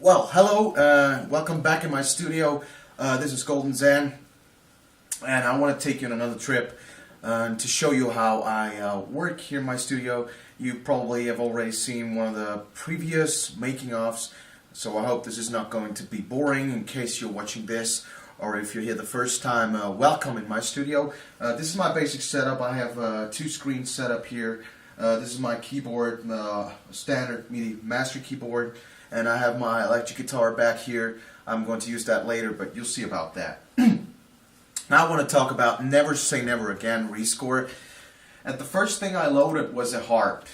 Well, hello, welcome back in my studio. This is Golden Zen, and I want to take you on another trip to show you how I work here in my studio. You probably have already seen one of the previous making-ofs, so I hope this is not going to be boring in case you're watching this, or if you're here the first time, welcome in my studio. This is my basic setup. I have two screens set up here. This is my keyboard, standard MIDI master keyboard. And I have my electric guitar back here. I'm going to use that later, but you'll see about that. Now I want to talk about Never Say Never Again, rescore. And the first thing I loaded was a harp.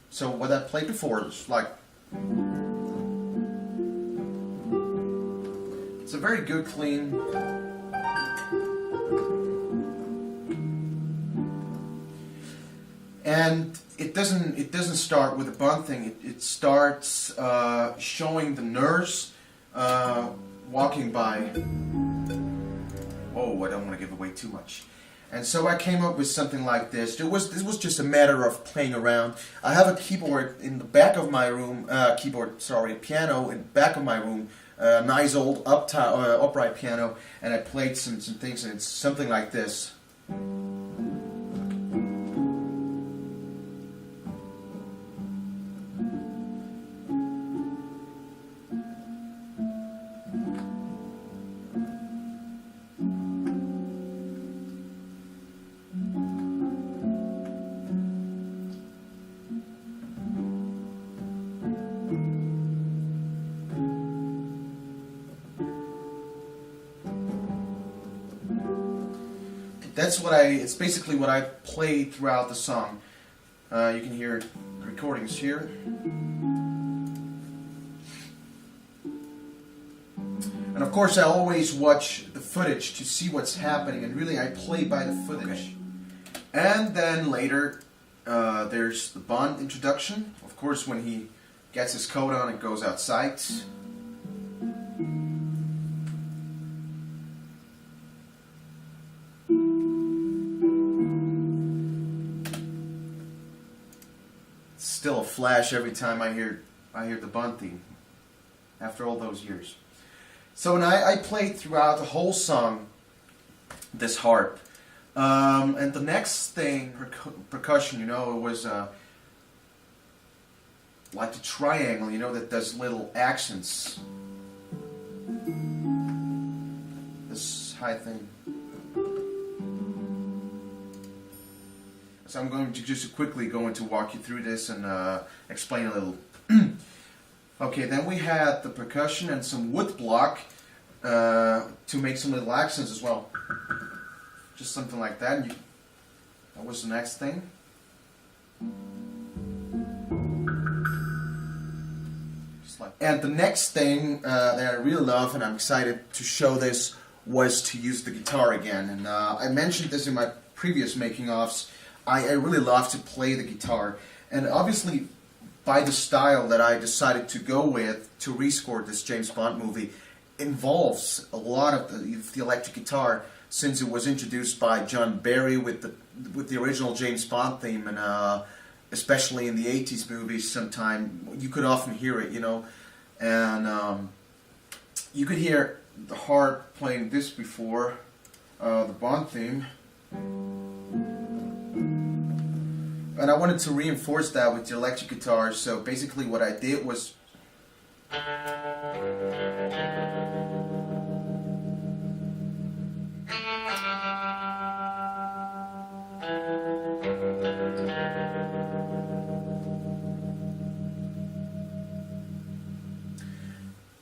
So what I played before was like... It's a very good, clean... And it doesn't start with a bun thing. It starts showing the nurse walking by. Oh, I don't want to give away too much. And so I came up with something like this. This was just a matter of playing around. I have a keyboard in the back of my room. A piano in the back of my room. A nice old upright piano, and I played some things, and it's something like this. It's basically what I played throughout the song. You can hear recordings here. And of course I always watch the footage to see what's happening, and really I play by the footage. Okay. And then later there's the Bond introduction. Of course when he gets his coat on and goes outside. Still a flash every time I hear the Bond theme after all those years. So I played throughout the whole song this harp, and the next thing, percussion, you know, it was like the triangle, you know, that does little accents. This high thing. So I'm going to just quickly walk you through this and explain a little. Okay, then we had the percussion and some wood block to make some little accents as well. Just something like that. That was the next thing. And the next thing that I really love, and I'm excited to show this, was to use the guitar again. And I mentioned this in my previous making-ofs. I really love to play the guitar, and obviously by the style that I decided to go with to rescore this James Bond movie involves a lot of the electric guitar, since it was introduced by John Barry with the original James Bond theme, and especially in the 80s movies sometime you could often hear it, you know, and you could hear the harp playing this before the Bond theme. And I wanted to reinforce that with the electric guitar, so basically what I did was...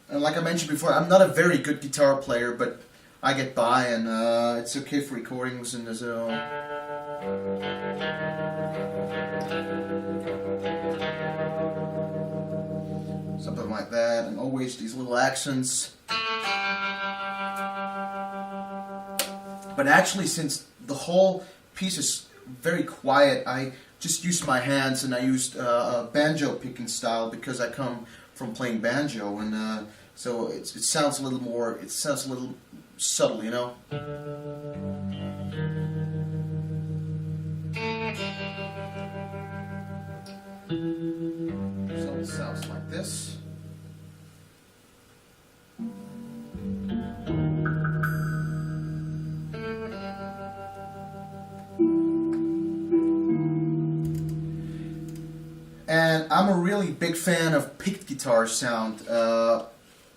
And like I mentioned before, I'm not a very good guitar player, but I get by, and it's okay for recordings and there's something like that, and always these little accents. But actually, since the whole piece is very quiet, I just used my hands, and I used a banjo picking style because I come from playing banjo, and so it sounds a little more, it sounds a little subtle, you know. So it sounds like this. a really big fan of picked guitar sound,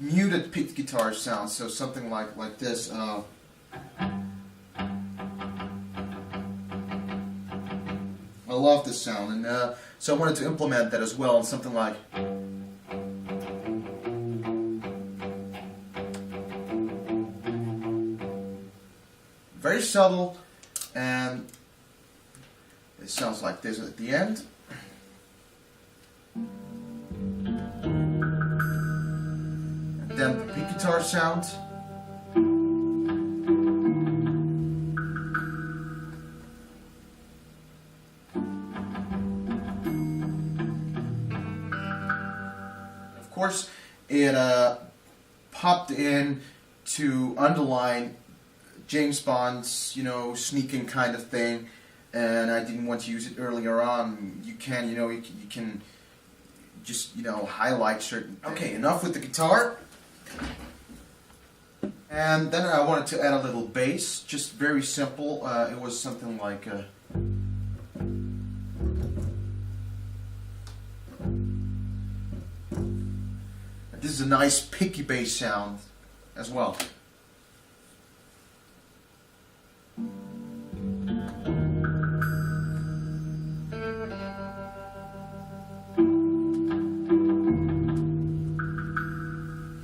muted picked guitar sound, so something like this. I love this sound, and so I wanted to implement that as well in something like. Very subtle, and it sounds like this at the end. And then the pick guitar sound. Of course, it popped in to underline James Bond's, sneaking kind of thing, and I didn't want to use it earlier on. You can, you can just, highlight certain things. Okay, enough with the guitar. And then I wanted to add a little bass, just very simple. It was something like this is a nice picky bass sound as well.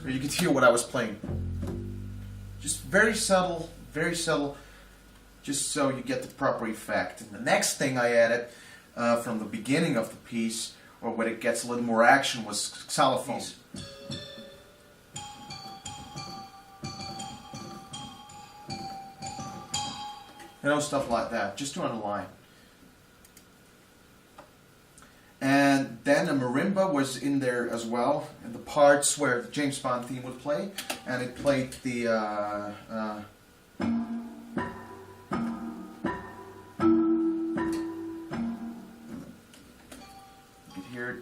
You could hear what I was playing. Just very subtle, just so you get the proper effect. And the next thing I added from the beginning of the piece, or when it gets a little more action, was xylophones. Stuff like that, just to underline. And then a marimba was in there as well, in the parts where the James Bond theme would play, and it played the you could hear it.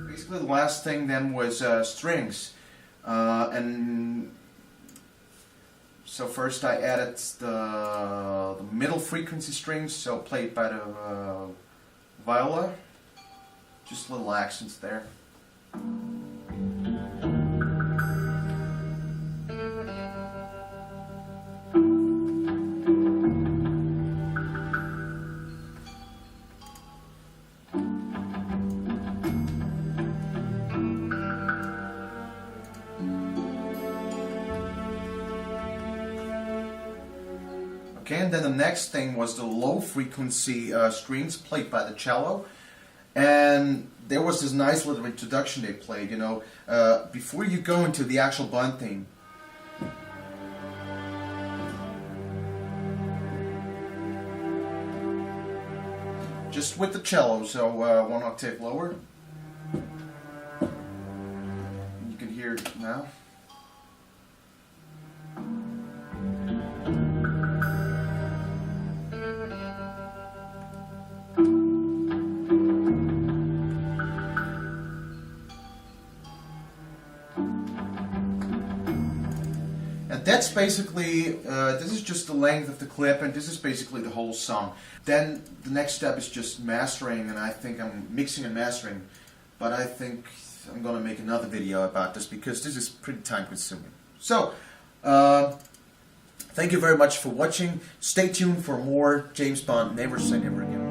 Basically, the last thing then was strings. And so first I added the middle frequency strings, so played by the viola, just little accents there. Okay, and then the next thing was the low frequency strings played by the cello, and there was this nice little introduction they played, before you go into the actual Bond theme. Just with the cello, so one octave lower. You can hear it now. That's basically, this is just the length of the clip, and this is basically the whole song. Then the next step is just mastering, and I think I'm mixing and mastering, but I think I'm going to make another video about this because this is pretty time consuming. So, thank you very much for watching. Stay tuned for more James Bond. Never Say Never Again.